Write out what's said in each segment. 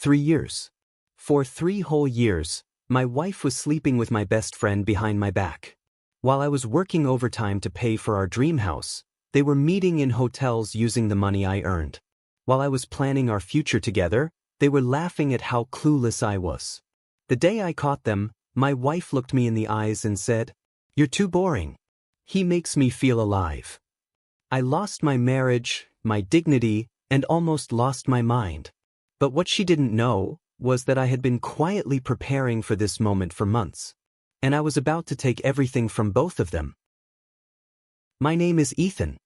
3 years. For 3 whole years, my wife was sleeping with my best friend behind my back. While I was working overtime to pay for our dream house, they were meeting in hotels using the money I earned. While I was planning our future together, they were laughing at how clueless I was. The day I caught them, my wife looked me in the eyes and said, "You're too boring. He makes me feel alive." I lost my marriage, my dignity, and almost lost my mind. But what she didn't know was that I had been quietly preparing for this moment for months. And I was about to take everything from both of them. My name is Ethan.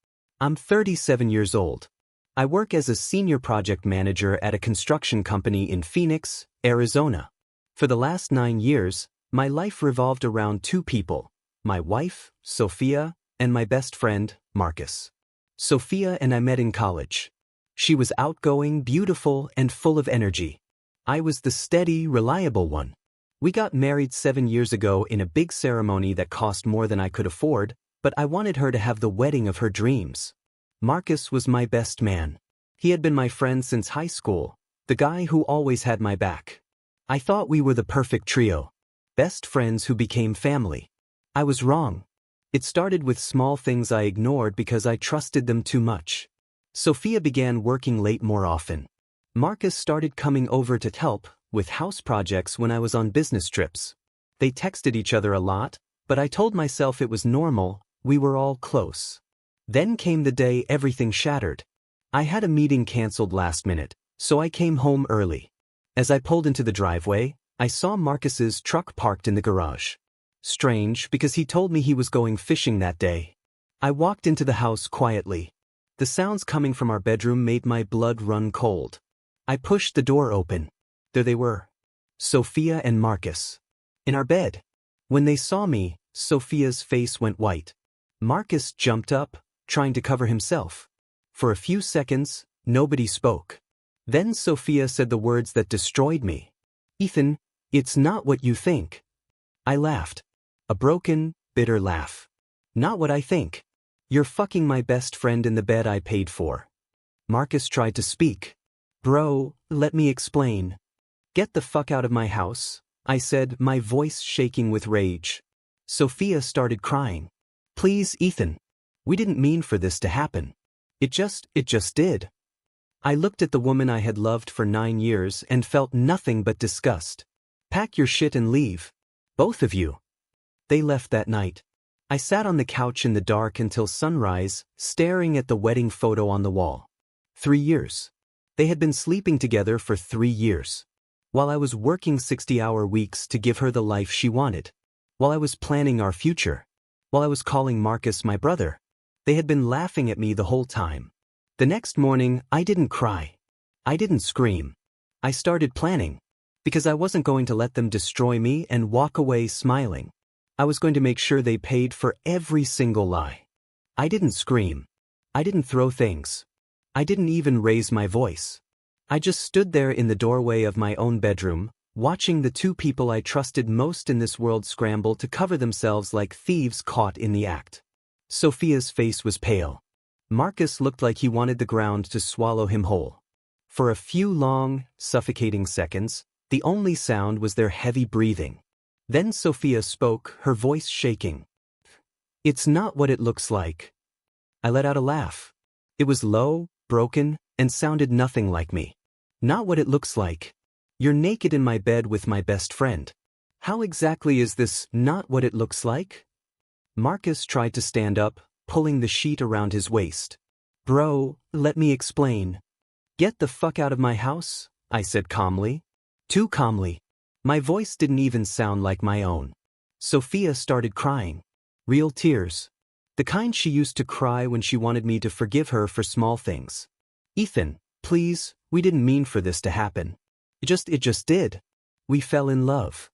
I'm 37 years old. I work as a senior project manager at a construction company in Phoenix, Arizona. For the last 9 years, my life revolved around 2 people, my wife, Sophia, and my best friend, Marcus. Sophia and I met in college. She was outgoing, beautiful, and full of energy. I was the steady, reliable one. We got married 7 years ago in a big ceremony that cost more than I could afford, but I wanted her to have the wedding of her dreams. Marcus was my best man. He had been my friend since high school, the guy who always had my back. I thought we were the perfect trio. Best friends who became family. I was wrong. It started with small things I ignored because I trusted them too much. Sophia began working late more often. Marcus started coming over to help with house projects when I was on business trips. They texted each other a lot, but I told myself it was normal, we were all close. Then came the day everything shattered. I had a meeting canceled last minute, so I came home early. As I pulled into the driveway, I saw Marcus's truck parked in the garage. Strange, because he told me he was going fishing that day. I walked into the house quietly. The sounds coming from our bedroom made my blood run cold. I pushed the door open. There they were. Sophia and Marcus. In our bed. When they saw me, Sophia's face went white. Marcus jumped up, trying to cover himself. For a few seconds, nobody spoke. Then Sophia said the words that destroyed me. "Ethan, it's not what you think." I laughed. A broken, bitter laugh. "Not what I think. You're fucking my best friend in the bed I paid for." Marcus tried to speak. "Bro, let me explain." "Get the fuck out of my house," I said, my voice shaking with rage. Sophia started crying. "Please, Ethan. We didn't mean for this to happen. It just did." I looked at the woman I had loved for 9 years and felt nothing but disgust. "Pack your shit and leave. Both of you." They left that night. I sat on the couch in the dark until sunrise, staring at the wedding photo on the wall. 3 years. They had been sleeping together for 3 years. While I was working 60-hour weeks to give her the life she wanted. While I was planning our future. While I was calling Marcus my brother. They had been laughing at me the whole time. The next morning, I didn't cry. I didn't scream. I started planning. Because I wasn't going to let them destroy me and walk away smiling. I was going to make sure they paid for every single lie. I didn't scream. I didn't throw things. I didn't even raise my voice. I just stood there in the doorway of my own bedroom, watching the 2 people I trusted most in this world scramble to cover themselves like thieves caught in the act. Sophia's face was pale. Marcus looked like he wanted the ground to swallow him whole. For a few long, suffocating seconds, the only sound was their heavy breathing. Then Sophia spoke, her voice shaking. "It's not what it looks like." I let out a laugh. It was low, broken, and sounded nothing like me. "Not what it looks like. You're naked in my bed with my best friend. How exactly is this not what it looks like?" Marcus tried to stand up, pulling the sheet around his waist. "Bro, let me explain." "Get the fuck out of my house," I said calmly. Too calmly. My voice didn't even sound like my own. Sophia started crying. Real tears. The kind she used to cry when she wanted me to forgive her for small things. "Ethan, please, we didn't mean for this to happen. It just did. We fell in love."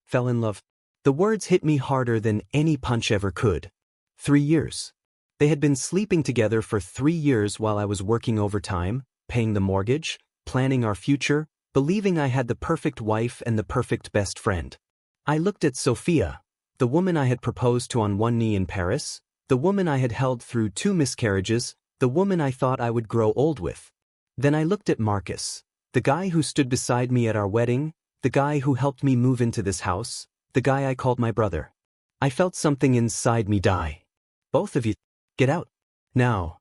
Fell in love. The words hit me harder than any punch ever could. 3 years. They had been sleeping together for 3 years while I was working overtime, paying the mortgage, planning our future, believing I had the perfect wife and the perfect best friend. I looked at Sophia, the woman I had proposed to on one knee in Paris, the woman I had held through 2 miscarriages, the woman I thought I would grow old with. Then I looked at Marcus, The guy who stood beside me at our wedding, the guy who helped me move into this house, the guy I called my brother. I felt something inside me die. Both of you, get out. Now.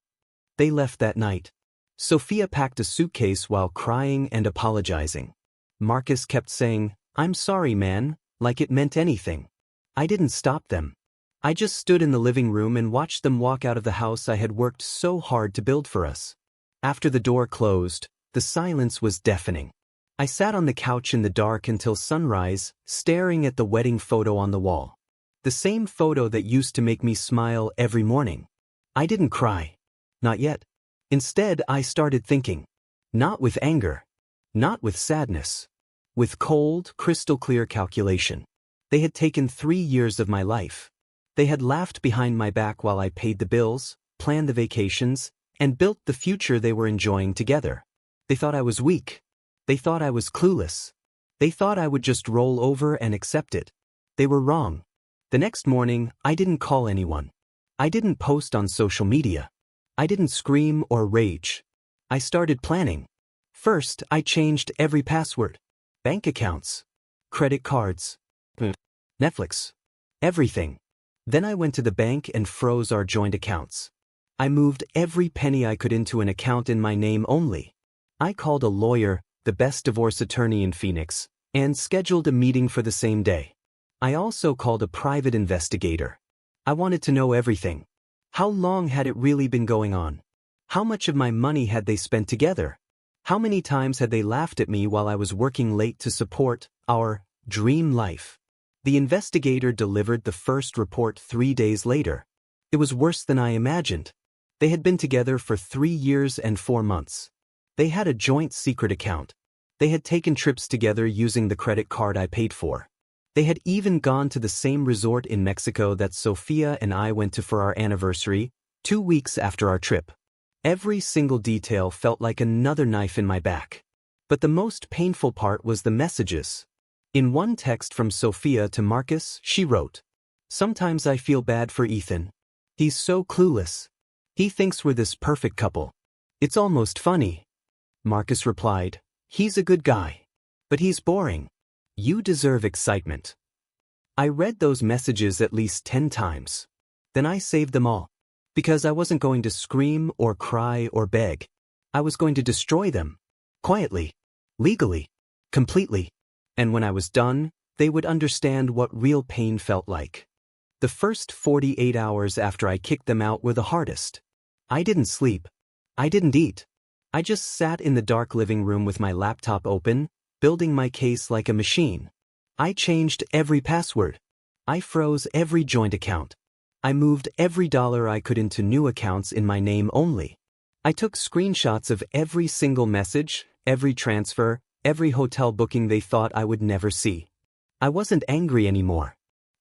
They left that night. Sophia packed a suitcase while crying and apologizing. Marcus kept saying, "I'm sorry, man," like it meant anything. I didn't stop them. I just stood in the living room and watched them walk out of the house I had worked so hard to build for us. After the door closed, the silence was deafening. I sat on the couch in the dark until sunrise, staring at the wedding photo on the wall. The same photo that used to make me smile every morning. I didn't cry. Not yet. Instead, I started thinking. Not with anger. Not with sadness. With cold, crystal-clear calculation. They had taken 3 years of my life. They had laughed behind my back while I paid the bills, planned the vacations, and built the future they were enjoying together. They thought I was weak. They thought I was clueless. They thought I would just roll over and accept it. They were wrong. The next morning, I didn't call anyone. I didn't post on social media. I didn't scream or rage. I started planning. First, I changed every password. Bank accounts. Credit cards. Netflix. Everything. Then I went to the bank and froze our joint accounts. I moved every penny I could into an account in my name only. I called a lawyer, the best divorce attorney in Phoenix, and scheduled a meeting for the same day. I also called a private investigator. I wanted to know everything. How long had it really been going on? How much of my money had they spent together? How many times had they laughed at me while I was working late to support our dream life? The investigator delivered the first report 3 days later. It was worse than I imagined. They had been together for 3 years and 4 months. They had a joint secret account. They had taken trips together using the credit card I paid for. They had even gone to the same resort in Mexico that Sophia and I went to for our anniversary, 2 weeks after our trip. Every single detail felt like another knife in my back. But the most painful part was the messages. In one text from Sophia to Marcus, she wrote, "Sometimes I feel bad for Ethan. He's so clueless. He thinks we're this perfect couple. It's almost funny." Marcus replied, "He's a good guy. But he's boring. You deserve excitement." I read those messages at least 10 times. Then I saved them all. Because I wasn't going to scream or cry or beg. I was going to destroy them. Quietly. Legally. Completely. And when I was done, they would understand what real pain felt like. The first 48 hours after I kicked them out were the hardest. I didn't sleep. I didn't eat. I just sat in the dark living room with my laptop open, building my case like a machine. I changed every password. I froze every joint account. I moved every dollar I could into new accounts in my name only. I took screenshots of every single message, every transfer, every hotel booking they thought I would never see. I wasn't angry anymore.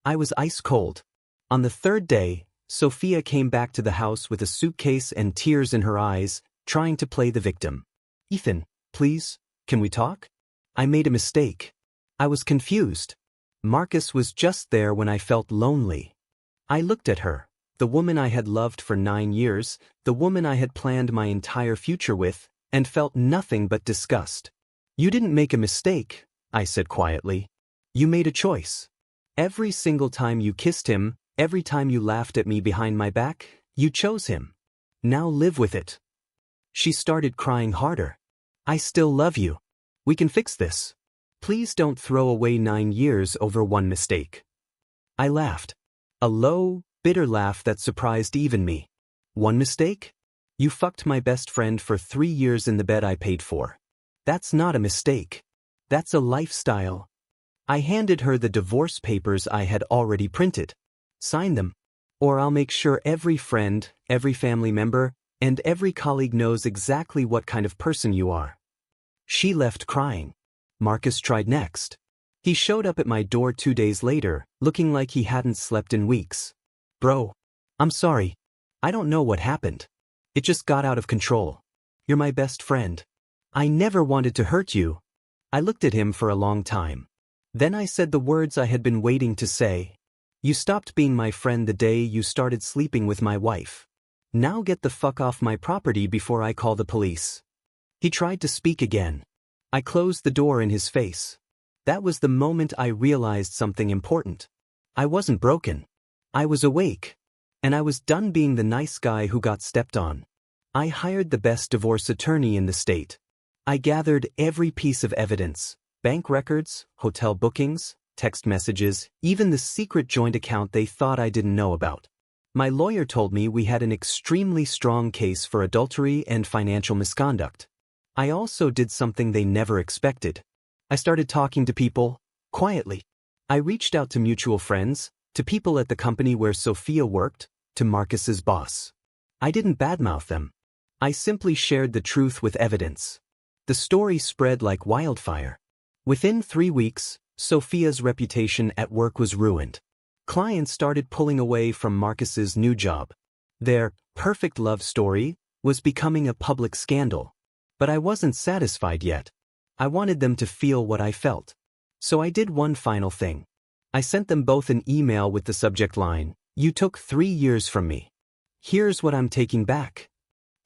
I was ice cold. On the 3rd day, Sophia came back to the house with a suitcase and tears in her eyes, trying to play the victim. "Ethan, please, can we talk? I made a mistake. I was confused." Marcus was just there when I felt lonely. I looked at her, the woman I had loved for 9 years, the woman I had planned my entire future with, and felt nothing but disgust. "You didn't make a mistake," I said quietly. "You made a choice. Every single time you kissed him, every time you laughed at me behind my back, you chose him. Now live with it." She started crying harder. "I still love you. We can fix this. Please don't throw away 9 years over one mistake." I laughed. A low, bitter laugh that surprised even me. "One mistake? You fucked my best friend for 3 years in the bed I paid for. That's not a mistake. That's a lifestyle." I handed her the divorce papers I had already printed. "Sign them, or I'll make sure every friend, every family member, and every colleague knows exactly what kind of person you are." She left crying. Marcus tried next. He showed up at my door 2 days later, looking like he hadn't slept in weeks. "Bro, I'm sorry. I don't know what happened. It just got out of control. You're my best friend. I never wanted to hurt you." I looked at him for a long time. Then I said the words I had been waiting to say. "You stopped being my friend the day you started sleeping with my wife. Now get the fuck off my property before I call the police." He tried to speak again. I closed the door in his face. That was the moment I realized something important. I wasn't broken. I was awake. And I was done being the nice guy who got stepped on. I hired the best divorce attorney in the state. I gathered every piece of evidence: bank records, hotel bookings, text messages, even the secret joint account they thought I didn't know about. My lawyer told me we had an extremely strong case for adultery and financial misconduct. I also did something they never expected. I started talking to people, quietly. I reached out to mutual friends, to people at the company where Sophia worked, to Marcus's boss. I didn't badmouth them. I simply shared the truth with evidence. The story spread like wildfire. Within 3 weeks, Sophia's reputation at work was ruined. Clients started pulling away from Marcus's new job. Their perfect love story was becoming a public scandal. But I wasn't satisfied yet. I wanted them to feel what I felt. So I did one final thing. I sent them both an email with the subject line, "You took 3 years from me. Here's what I'm taking back."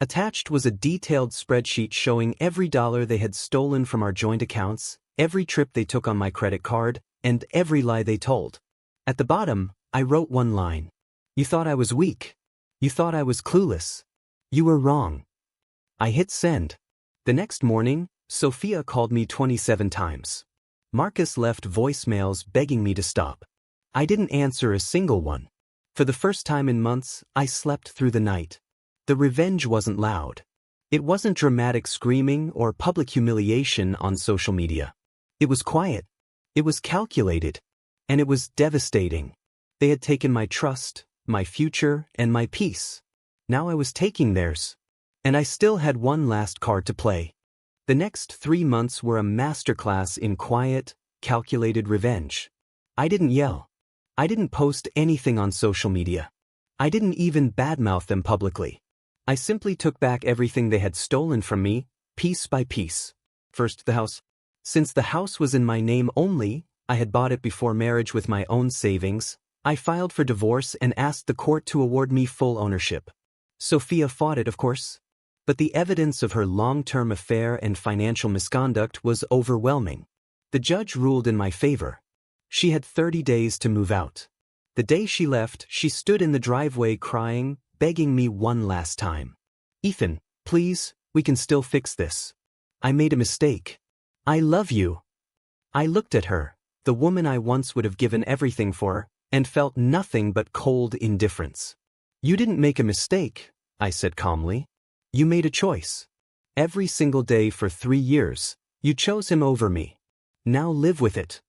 Attached was a detailed spreadsheet showing every dollar they had stolen from our joint accounts, every trip they took on my credit card, and every lie they told. At the bottom, I wrote one line. "You thought I was weak. You thought I was clueless. You were wrong." I hit send. The next morning, Sophia called me 27 times. Marcus left voicemails begging me to stop. I didn't answer a single one. For the first time in months, I slept through the night. The revenge wasn't loud. It wasn't dramatic screaming or public humiliation on social media. It was quiet. It was calculated. And it was devastating. They had taken my trust, my future, and my peace. Now I was taking theirs. And I still had one last card to play. The next 3 months were a masterclass in quiet, calculated revenge. I didn't yell. I didn't post anything on social media. I didn't even badmouth them publicly. I simply took back everything they had stolen from me, piece by piece. First, the house. Since the house was in my name only, I had bought it before marriage with my own savings. I filed for divorce and asked the court to award me full ownership. Sophia fought it, of course. But the evidence of her long-term affair and financial misconduct was overwhelming. The judge ruled in my favor. She had 30 days to move out. The day she left, she stood in the driveway crying, begging me one last time. "Ethan, please, we can still fix this. I made a mistake. I love you." I looked at her, the woman I once would have given everything for, and felt nothing but cold indifference. "You didn't make a mistake," I said calmly. "You made a choice. Every single day for 3 years, you chose him over me. Now live with it."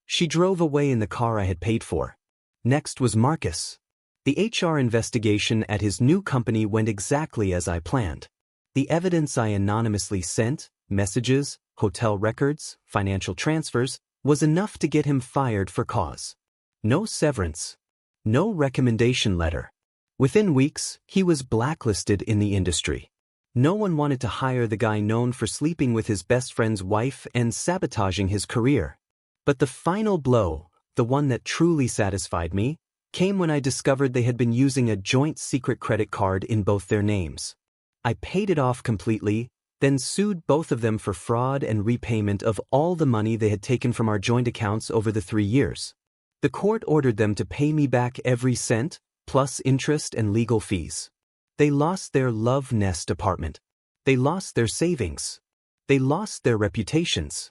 She drove away in the car I had paid for. Next was Marcus. The HR investigation at his new company went exactly as I planned. The evidence I anonymously sent, messages, hotel records, financial transfers, was enough to get him fired for cause. No severance. No recommendation letter. Within weeks, he was blacklisted in the industry. No one wanted to hire the guy known for sleeping with his best friend's wife and sabotaging his career. But the final blow, the one that truly satisfied me, came when I discovered they had been using a joint secret credit card in both their names. I paid it off completely, then sued both of them for fraud and repayment of all the money they had taken from our joint accounts over the 3 years. The court ordered them to pay me back every cent, plus interest and legal fees. They lost their love nest apartment. They lost their savings. They lost their reputations.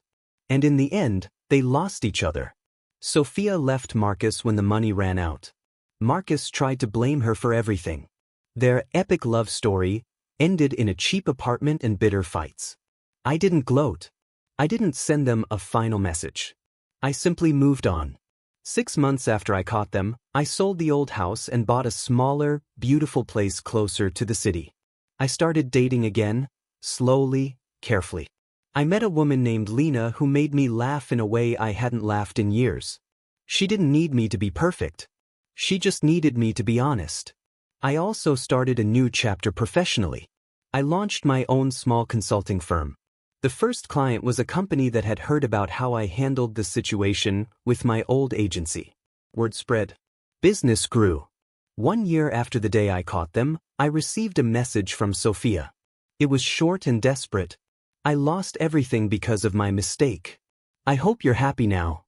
And in the end, they lost each other. Sophia left Marcus when the money ran out. Marcus tried to blame her for everything. Their epic love story ended in a cheap apartment and bitter fights. I didn't gloat. I didn't send them a final message. I simply moved on. 6 months after I caught them, I sold the old house and bought a smaller, beautiful place closer to the city. I started dating again, slowly, carefully. I met a woman named Lena who made me laugh in a way I hadn't laughed in years. She didn't need me to be perfect. She just needed me to be honest. I also started a new chapter professionally. I launched my own small consulting firm. The first client was a company that had heard about how I handled the situation with my old agency. Word spread. Business grew. 1 year after the day I caught them, I received a message from Sophia. It was short and desperate. I lost everything because of my mistake. I hope you're happy now.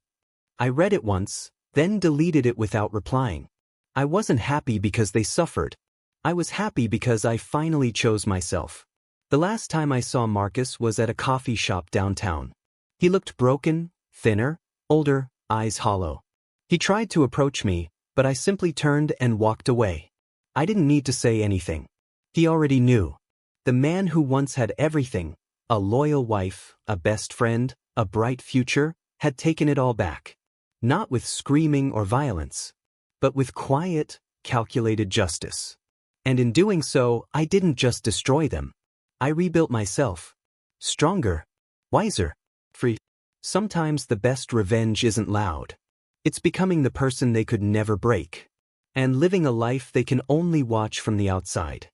I read it once, then deleted it without replying. I wasn't happy because they suffered. I was happy because I finally chose myself. The last time I saw Marcus was at a coffee shop downtown. He looked broken, thinner, older, eyes hollow. He tried to approach me, but I simply turned and walked away. I didn't need to say anything. He already knew. The man who once had everything, a loyal wife, a best friend, a bright future, had taken it all back. Not with screaming or violence, but with quiet, calculated justice. And in doing so, I didn't just destroy them. I rebuilt myself. Stronger, wiser, free. Sometimes the best revenge isn't loud. It's becoming the person they could never break. And living a life they can only watch from the outside.